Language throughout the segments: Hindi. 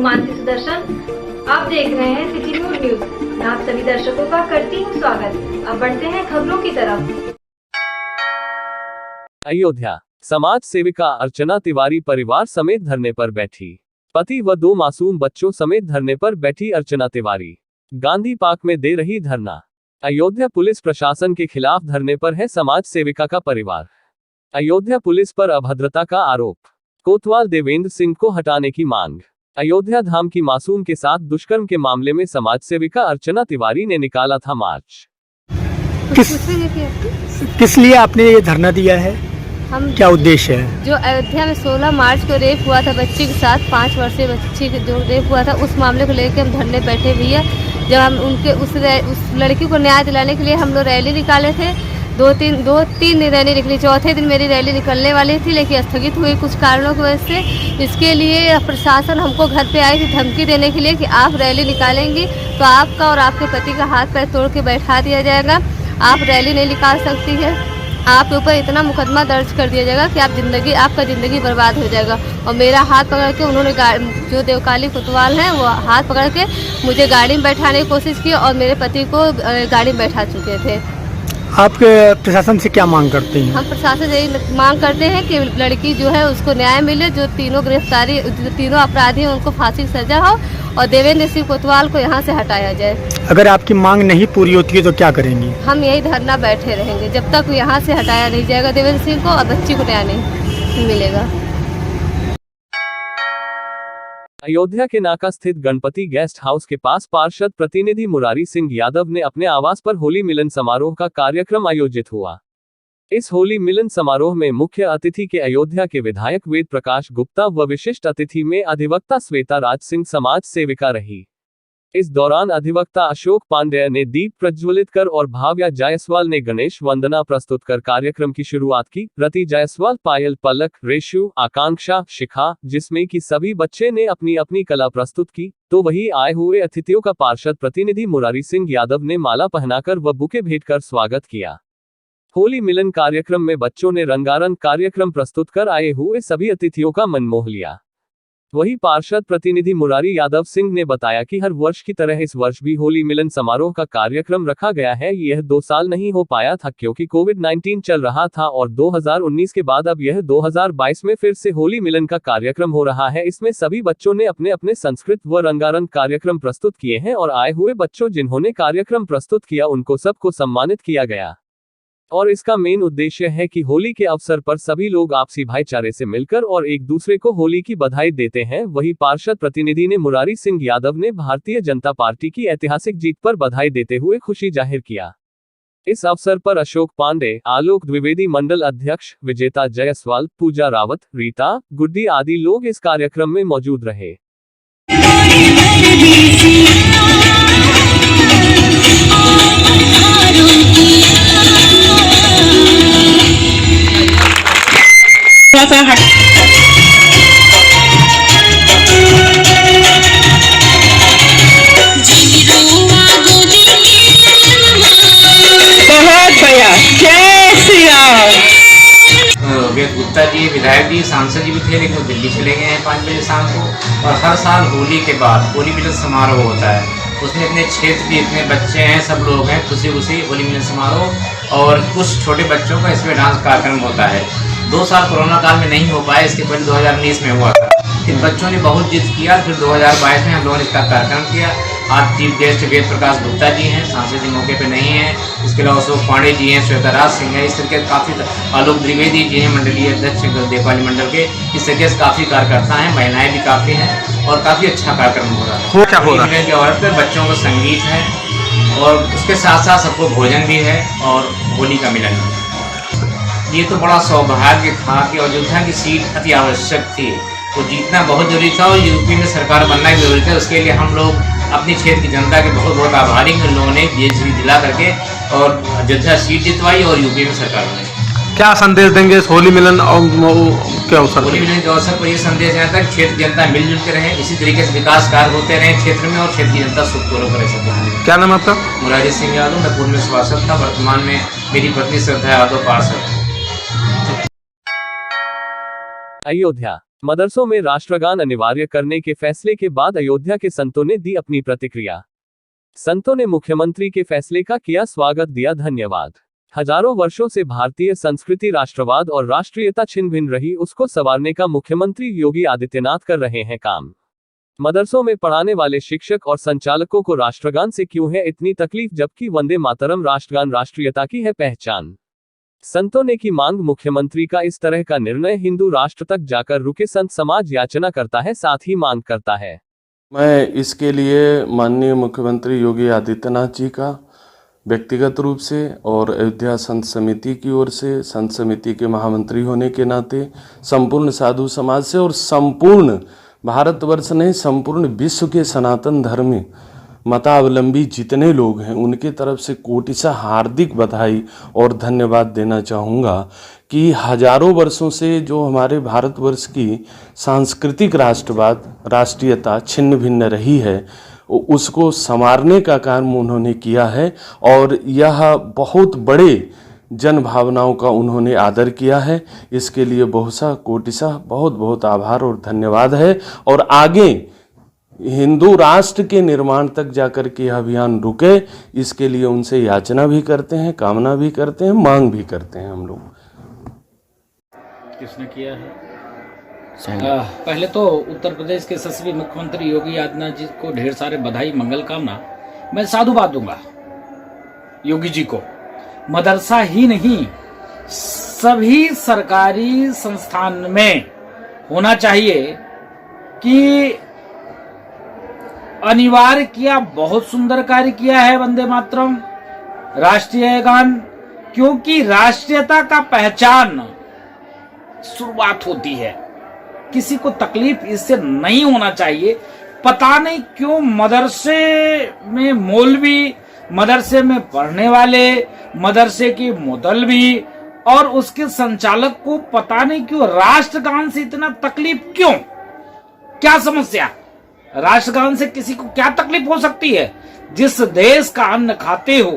मानसी सुदर्शन। आप देख रहे हैं सिटी न्यूज। मैं आप सभी दर्शकों का करती हूँ स्वागत। अब बढ़ते हैं खबरों की तरफ। अयोध्या समाज सेविका अर्चना तिवारी परिवार समेत धरने पर बैठी। पति व 2 मासूम बच्चों समेत धरने पर बैठी अर्चना तिवारी गांधी पार्क में दे रही धरना। अयोध्या पुलिस प्रशासन के खिलाफ धरने पर है समाज सेविका का परिवार। अयोध्या पुलिस पर अभद्रता का आरोप। कोतवाल देवेंद्र सिंह को हटाने की मांग। अयोध्या धाम की मासूम के साथ दुष्कर्म के मामले में समाज सेविका अर्चना तिवारी ने निकाला था मार्च। किस लिए आपने ये धरना दिया है? क्या उद्देश्य है? जो अयोध्या में 16 मार्च को रेप हुआ था बच्ची के साथ, 5 वर्षीय बच्ची जो रेप हुआ था, उस मामले को लेकर हम धरने बैठे हुए हैं। जब हम उनके उस लड़की को न्याय दिलाने के लिए हम लोग रैली निकाले थे। 2-3 रैली निकली। चौथे दिन मेरी रैली निकलने वाली थी, लेकिन स्थगित हुई कुछ कारणों की वजह से। इसके लिए प्रशासन हमको घर पे आई थी धमकी देने के लिए कि आप रैली निकालेंगी तो आपका और आपके पति का हाथ पैर तोड़ के बैठा दिया जाएगा, आप रैली नहीं निकाल सकती है, आपके ऊपर इतना मुकदमा दर्ज कर दिया जाएगा कि आपका ज़िंदगी बर्बाद हो जाएगा। और मेरा हाथ पकड़ के उन्होंने जो देवकाली कोतवाल हैं वो हाथ पकड़ के मुझे गाड़ी में बैठाने की कोशिश की और मेरे पति को गाड़ी में बैठा चुके थे। आप प्रशासन से क्या मांग करते हैं? हम प्रशासन से यही मांग करते हैं कि लड़की जो है उसको न्याय मिले, जो तीनों अपराधी हैं उनको फांसी की सजा हो और देवेंद्र सिंह कोतवाल को यहाँ से हटाया जाए। अगर आपकी मांग नहीं पूरी होती है तो क्या करेंगी? हम यही धरना बैठे रहेंगे जब तक यहाँ से हटाया नहीं जाएगा देवेंद्र सिंह को और बच्ची को न्याय नहीं मिलेगा। अयोध्या के नाका स्थित गणपति गेस्ट हाउस के पास पार्षद प्रतिनिधि मुरारी सिंह यादव ने अपने आवास पर होली मिलन समारोह का कार्यक्रम आयोजित हुआ। इस होली मिलन समारोह में मुख्य अतिथि के अयोध्या के विधायक वेद प्रकाश गुप्ता व विशिष्ट अतिथि में अधिवक्ता श्वेता राज सिंह समाज सेविका रही। इस दौरान अधिवक्ता अशोक पांडेय ने दीप प्रज्वलित कर और भाव्या जायसवाल ने गणेश वंदना प्रस्तुत कर कार्यक्रम की शुरुआत की। रति जायसवाल, पायल, पलक, रेशु, आकांक्षा, शिखा, जिसमें कि सभी बच्चे ने अपनी अपनी कला प्रस्तुत की, तो वही आए हुए अतिथियों का पार्षद प्रतिनिधि मुरारी सिंह यादव ने माला पहनाकर व बुके भेंट कर स्वागत किया। होली मिलन कार्यक्रम में बच्चों ने रंगारंग कार्यक्रम प्रस्तुत कर आए हुए सभी अतिथियों का मन मोह लिया। वही पार्षद प्रतिनिधि मुरारी यादव सिंह ने बताया कि हर वर्ष की तरह इस वर्ष भी होली मिलन समारोह का कार्यक्रम रखा गया है। यह 2 साल नहीं हो पाया था क्योंकि कोविड-19 चल रहा था और 2019 के बाद अब यह 2022 में फिर से होली मिलन का कार्यक्रम हो रहा है। इसमें सभी बच्चों ने अपने अपने संस्कृत व रंगारंग कार्यक्रम प्रस्तुत किए हैं और आए हुए बच्चों जिन्होंने कार्यक्रम प्रस्तुत किया उनको सबको सम्मानित किया गया। और इसका मेन उद्देश्य है कि होली के अवसर पर सभी लोग आपसी भाईचारे से मिलकर और एक दूसरे को होली की बधाई देते हैं। वही पार्षद प्रतिनिधि ने मुरारी सिंह यादव ने भारतीय जनता पार्टी की ऐतिहासिक जीत पर बधाई देते हुए खुशी जाहिर किया। इस अवसर पर अशोक पांडे, आलोक द्विवेदी मंडल अध्यक्ष, विजेता जायसवाल, पूजा रावत, रीता गुड्डी आदि लोग इस कार्यक्रम में मौजूद रहे। वेद गुप्ता जी विधायक जी सांसद जी भी थे, लेकिन वो दिल्ली चले गए हैं 5 बजे शाम को। और हर साल होली के बाद होली मिलन समारोह होता है, उसमें इतने क्षेत्र के इतने बच्चे हैं, सब लोग हैं, खुशी होली मिलन समारोह। और कुछ छोटे बच्चों का इसमें डांस कार्यक्रम होता है। 2 साल कोरोना काल में नहीं हो पाया, इसके पहले 2019 में हुआ था। इन बच्चों ने बहुत जिद किया, फिर 2022 में हम लोगों ने इसका कार्यक्रम किया। आज चीफ गेस्ट वेद प्रकाश गुप्ता जी हैं, सांसद जी मौके पे नहीं हैं। इसके अलावा अशोक पांडे जी हैं, श्वेता राज सिंह है, इस तरीके काफ़ी आलोक द्विवेदी जी हैं मंडलीय अध्यक्ष देवपाली मंडल के। इस तरीके से काफ़ी कार्यकर्ता हैं, महिलाएं भी काफ़ी हैं और काफ़ी अच्छा कार्यक्रम हो रहा है। क्या हो रहा है? के औरत पर बच्चों को संगीत है और उसके साथ साथ सबको भोजन भी है और होली का मिलन है। ये तो बड़ा सौभाग्य था कि अयोध्या की सीट अति आवश्यक थी, वो जीतना बहुत जरूरी था और यूपी में सरकार बनना भी जरूरी था। उसके लिए हम लोग अपनी क्षेत्र की जनता के बहुत बहुत आभारी हैं। उन लोगों ने ये सीट दिला करके और अयोध्या सीट जितवाई और यूपी में सरकार बनाई। क्या संदेश देंगे इस होली मिलन और क्या अवसर? होली मिलन के अवसर पर ये संदेश आता है कि क्षेत्र की जनता मिलजुल के रहे, इसी तरीके से विकास कार्य होते रहे क्षेत्र में और क्षेत्र की जनता सुखपूर्वक रह सके। क्या नाम है आपका? मुरारी सिंह यादव, मैं पूर्व में सभासद था, वर्तमान में मेरी पत्नी श्रद्धा यादव पार्षद। अयोध्या मदरसों में राष्ट्रगान अनिवार्य करने के फैसले के बाद अयोध्या के संतों ने दी अपनी प्रतिक्रिया। संतों ने मुख्यमंत्री के फैसले का किया स्वागत, दिया धन्यवाद। हजारों वर्षों से भारतीय संस्कृति राष्ट्रवाद और राष्ट्रीयता छिन्न भिन्न रही, उसको संवारने का मुख्यमंत्री योगी आदित्यनाथ कर रहे हैं काम। मदरसों में पढ़ाने वाले शिक्षक और संचालकों को राष्ट्रगान से क्यों है इतनी तकलीफ, जबकि वंदे मातरम राष्ट्रगान राष्ट्रीयता की है पहचान। संतों ने की मांग, मुख्यमंत्री का इस तरह का निर्णय हिंदू राष्ट्र तक जाकर रुके। संत समाज याचना करता है, साथ ही मांग करता है। मैं इसके लिए माननीय मुख्यमंत्री योगी आदित्यनाथ जी का व्यक्तिगत रूप से और अयोध्या संत समिति की ओर से, संत समिति के महामंत्री होने के नाते, संपूर्ण साधु समाज से और संपूर्ण भारतवर्ष नहीं संपूर्ण विश्व के सनातन धर्म मतावलंबी जितने लोग हैं उनके तरफ से कोटिशा हार्दिक बधाई और धन्यवाद देना चाहूँगा कि हजारों वर्षों से जो हमारे भारतवर्ष की सांस्कृतिक राष्ट्रवाद राष्ट्रीयता छिन्न भिन्न रही है उसको संवारने का काम उन्होंने किया है और यह बहुत बड़े जन भावनाओं का उन्होंने आदर किया है। इसके लिए बहुसा कोटिशा बहुत बहुत आभार और धन्यवाद है और आगे हिंदू राष्ट्र के निर्माण तक जाकर के यह अभियान रुके, इसके लिए उनसे याचना भी करते हैं, कामना भी करते हैं, मांग भी करते हैं। हम लोग किसने किया है? पहले तो उत्तर प्रदेश के यशस्वी मुख्यमंत्री योगी आदित्यनाथ जी को ढेर सारे बधाई मंगल कामना। मैं साधुवाद दूंगा योगी जी को। मदरसा ही नहीं सभी सरकारी संस्थान में होना चाहिए कि अनिवार्य किया। बहुत सुंदर कार्य किया है वंदे मातरम राष्ट्रीय गान, क्योंकि राष्ट्रीयता का पहचान शुरुआत होती है। किसी को तकलीफ इससे नहीं होना चाहिए। पता नहीं क्यों मदरसे में मौलवी, मदरसे में पढ़ने वाले, मदरसे की मुतल्लबी और उसके संचालक को पता नहीं क्यों राष्ट्रगान से इतना तकलीफ क्यों? क्या समस्या? राष्ट्रगान से किसी को क्या तकलीफ हो सकती है? जिस देश का अन्न खाते हो,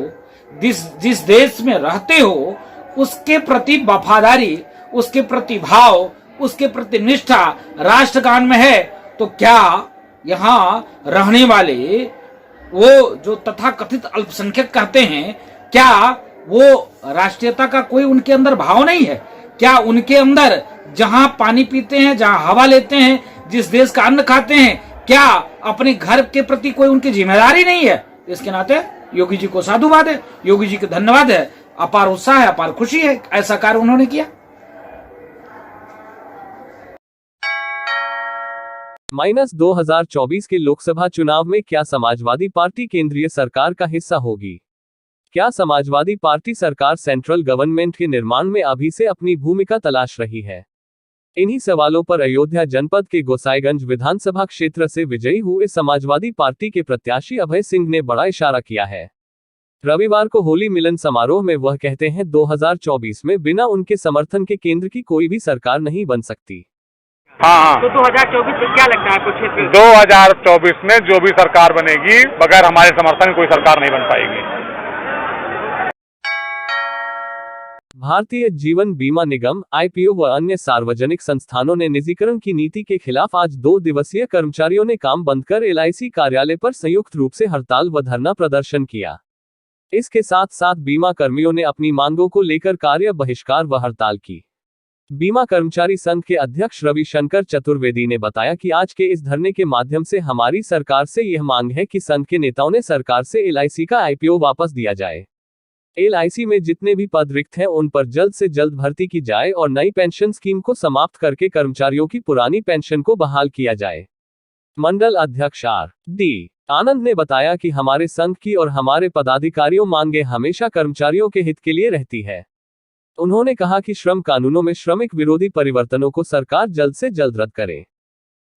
जिस देश में रहते हो, उसके प्रति वफादारी, उसके प्रति भाव, उसके प्रति निष्ठा राष्ट्रगान में है। तो क्या यहाँ रहने वाले वो जो तथाकथित अल्पसंख्यक कहते हैं, क्या वो राष्ट्रीयता का कोई उनके अंदर भाव नहीं है? क्या उनके अंदर जहां पानी पीते हैं, जहां हवा लेते हैं, जिस देश का अन्न खाते हैं, क्या अपने घर के प्रति कोई उनकी जिम्मेदारी नहीं है? इसके नाते योगी जी को साधुवाद है, योगी जी को धन्यवाद है। अपार उत्साह है, अपार खुशी है, ऐसा कार्य उन्होंने किया। -2024 के लोकसभा चुनाव में क्या समाजवादी पार्टी केंद्रीय सरकार का हिस्सा होगी? क्या समाजवादी पार्टी सरकार सेंट्रल गवर्नमेंट के निर्माण में अभी से अपनी भूमिका तलाश रही है? इन्हीं सवालों पर अयोध्या जनपद के गोसाईगंज विधानसभा क्षेत्र से विजयी हुए समाजवादी पार्टी के प्रत्याशी अभय सिंह ने बड़ा इशारा किया है। रविवार को होली मिलन समारोह में वह कहते हैं 2024 में बिना उनके समर्थन के केंद्र की कोई भी सरकार नहीं बन सकती। हाँ, तो 2024 में क्या लगता है आपको क्षेत्र? 2024 में जो भी सरकार बनेगी बगैर हमारे समर्थन कोई सरकार नहीं बन पाएगी। भारतीय जीवन बीमा निगम IPO व अन्य सार्वजनिक संस्थानों ने निजीकरण की नीति के खिलाफ आज 2 दिवसीय कर्मचारियों ने काम बंद कर LIC कार्यालय पर संयुक्त रूप से हड़ताल व धरना प्रदर्शन किया। इसके साथ साथ बीमा कर्मियों ने अपनी मांगों को लेकर कार्य बहिष्कार व हड़ताल की। बीमा कर्मचारी संघ के अध्यक्ष रविशंकर चतुर्वेदी ने बताया कि आज के इस धरने के माध्यम से हमारी सरकार से यह मांग है कि संघ के नेताओं ने सरकार से LIC का IPO वापस दिया जाए। LIC में जितने भी पद रिक्त हैं उन पर जल्द से जल्द भर्ती की जाए और नई पेंशन स्कीम को समाप्त करके कर्मचारियों की पुरानी पेंशन को बहाल किया जाए। मंडल अध्यक्ष R.D. आनंद ने बताया कि हमारे संघ की और हमारे पदाधिकारियों मांगे हमेशा कर्मचारियों के हित के लिए रहती है। उन्होंने कहा कि श्रम कानूनों में श्रमिक विरोधी परिवर्तनों को सरकार जल्द से जल्द रद्द करे।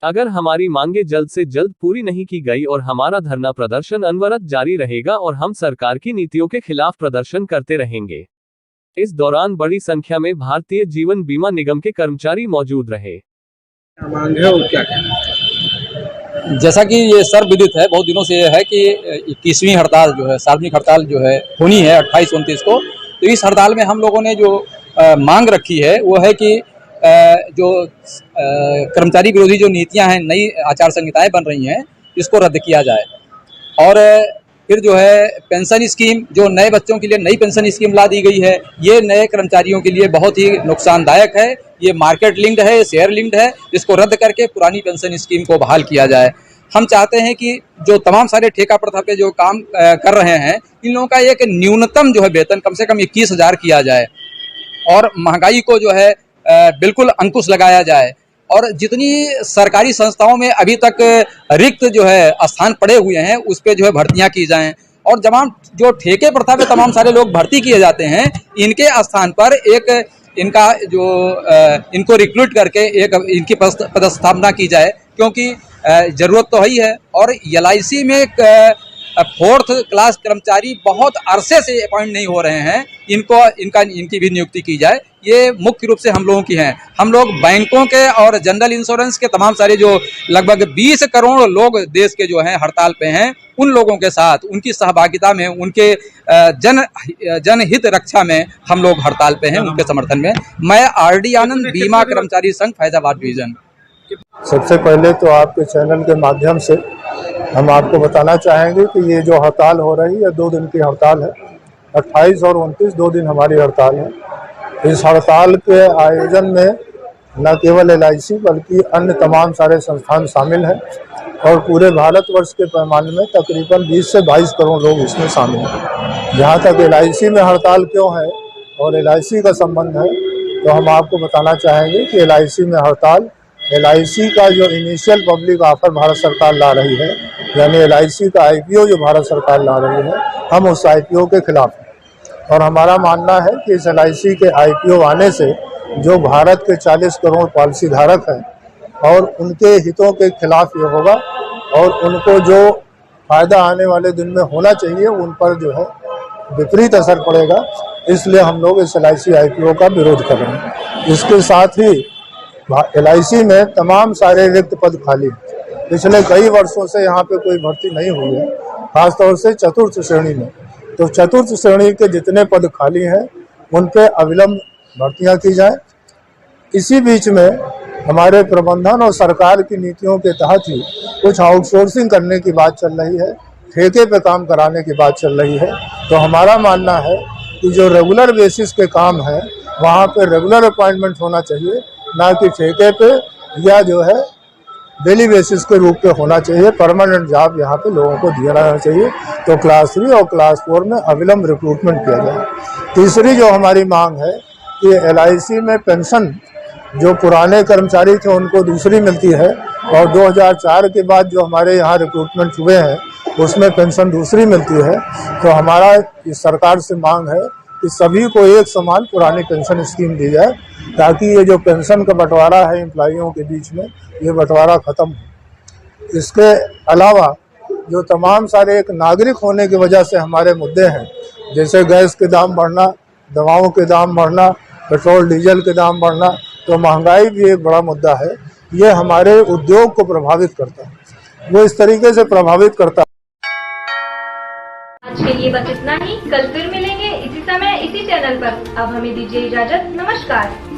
अगर हमारी मांगे जल्द से जल्द पूरी नहीं की गई और हमारा धरना प्रदर्शन अनवरत जारी रहेगा और हम सरकार की नीतियों के खिलाफ प्रदर्शन करते रहेंगे। इस दौरान बड़ी संख्या में भारतीय जीवन बीमा निगम के कर्मचारी मौजूद रहे। मांग है और क्या कहना? जैसा कि ये सर्वविदित है, बहुत दिनों से ये है कि 21वीं हड़ताल जो है, सार्वजनिक हड़ताल जो है होनी है 28-29 को। तो इस हड़ताल में हम लोगों ने जो मांग रखी है वो है कि जो कर्मचारी विरोधी जो नीतियां हैं, नई आचार संहिताएं बन रही हैं, इसको रद्द किया जाए। और फिर जो है पेंशन स्कीम, जो नए बच्चों के लिए नई पेंशन स्कीम ला दी गई है, ये नए कर्मचारियों के लिए बहुत ही नुकसानदायक है। ये मार्केट लिंक्ड है, शेयर लिंक्ड है। इसको रद्द करके पुरानी पेंशन स्कीम को बहाल किया जाए। हम चाहते हैं कि जो तमाम सारे ठेका प्रथा पे जो काम कर रहे हैं, इन लोगों का एक न्यूनतम जो है वेतन कम से कम 21,000 किया जाए और महंगाई को जो है बिल्कुल अंकुश लगाया जाए। और जितनी सरकारी संस्थाओं में अभी तक रिक्त जो है स्थान पड़े हुए हैं, उस पे जो है भर्तियां की जाएं। और तमाम जो ठेके प्रथा पे तमाम सारे लोग भर्ती किए जाते हैं, इनके स्थान पर एक इनका जो इनको रिक्रूट करके एक इनकी पदस्थापना की जाए, क्योंकि जरूरत तो है ही है। और LIC में 4th क्लास कर्मचारी बहुत अरसे से अपॉइंट नहीं हो रहे हैं, इनकी भी नियुक्ति की जाए। ये मुख्य रूप से हम लोगों की हैं। हम लोग बैंकों के और जनरल इंश्योरेंस के तमाम सारे जो लगभग 20 करोड़ लोग देश के जो हैं हड़ताल पे हैं, उन लोगों के साथ उनकी सहभागिता में, उनके जनहित रक्षा में हम लोग हड़ताल पे हैं, उनके समर्थन में। मैं RD आनंद, बीमा कर्मचारी संघ, फैजाबाद डिवीजन। सबसे पहले तो आपके चैनल के माध्यम से हम आपको बताना चाहेंगे कि ये जो हड़ताल हो रही है 2 दिन की हड़ताल है। 28 और 29 2 दिन हमारी हड़ताल है। इस हड़ताल के आयोजन में न केवल LIC बल्कि अन्य तमाम सारे संस्थान शामिल हैं और पूरे भारतवर्ष के पैमाने में तकरीबन 20 से 22 करोड़ लोग इसमें शामिल हैं। जहाँ तक LIC में हड़ताल क्यों है और LIC का संबंध है, तो हम आपको बताना चाहेंगे कि LIC में हड़ताल, LIC का जो इनिशियल पब्लिक ऑफर भारत सरकार ला रही है, यानी LIC का IPO जो भारत सरकार ला रही है, हम उस IPO के खिलाफ हैं। और हमारा मानना है कि इस LIC के IPO आने से जो भारत के 40 करोड़ पॉलिसी धारक हैं और उनके हितों के खिलाफ ये होगा और उनको जो फायदा आने वाले दिन में होना चाहिए उन पर जो है विपरीत असर पड़ेगा। इसलिए हम लोग इस LIC IPO का विरोध कर रहे हैं। इसके साथ ही LIC में तमाम सारे रिक्त पद खाली हैं। पिछले कई वर्षों से यहाँ पे कोई भर्ती नहीं हुई है, खासतौर से 4th श्रेणी में। तो 4th श्रेणी के जितने पद खाली हैं उन पे अविलंब भर्तियां की जाए। इसी बीच में हमारे प्रबंधन और सरकार की नीतियों के तहत ही कुछ आउटसोर्सिंग करने की बात चल रही है, ठेके पे काम कराने की बात चल रही है। तो हमारा मानना है कि जो रेगुलर बेसिस के काम है वहाँ पे रेगुलर अपॉइंटमेंट होना चाहिए, ना कि ठेके पे या जो है डेली बेसिस के रूप पे होना चाहिए। परमानेंट जॉब यहाँ पे लोगों को दिया जाना चाहिए। तो क्लास 3 और क्लास 4 में अविलंब रिक्रूटमेंट किया जाए। तीसरी जो हमारी मांग है कि LIC में पेंशन जो पुराने कर्मचारी थे उनको दूसरी मिलती है और 2004 के बाद जो हमारे यहाँ रिक्रूटमेंट हुए हैं उसमें पेंशन दूसरी मिलती है। तो हमारा इस सरकार से मांग है कि सभी को एक समान पुरानी पेंशन स्कीम दी जाए, ताकि ये जो पेंशन का बंटवारा है एम्प्लॉइयों के बीच में, ये बंटवारा ख़त्म हो। इसके अलावा जो तमाम सारे एक नागरिक होने की वजह से हमारे मुद्दे हैं, जैसे गैस के दाम बढ़ना, दवाओं के दाम बढ़ना, पेट्रोल डीजल के दाम बढ़ना, तो महंगाई भी एक बड़ा मुद्दा है। ये हमारे उद्योग को प्रभावित करता है, वो इस तरीके से प्रभावित करता है। आज के लिए बस इतना ही। कल फिर मिलेंगे इसी समय इसी चैनल पर। अब हमें दीजिए इजाजत। नमस्कार।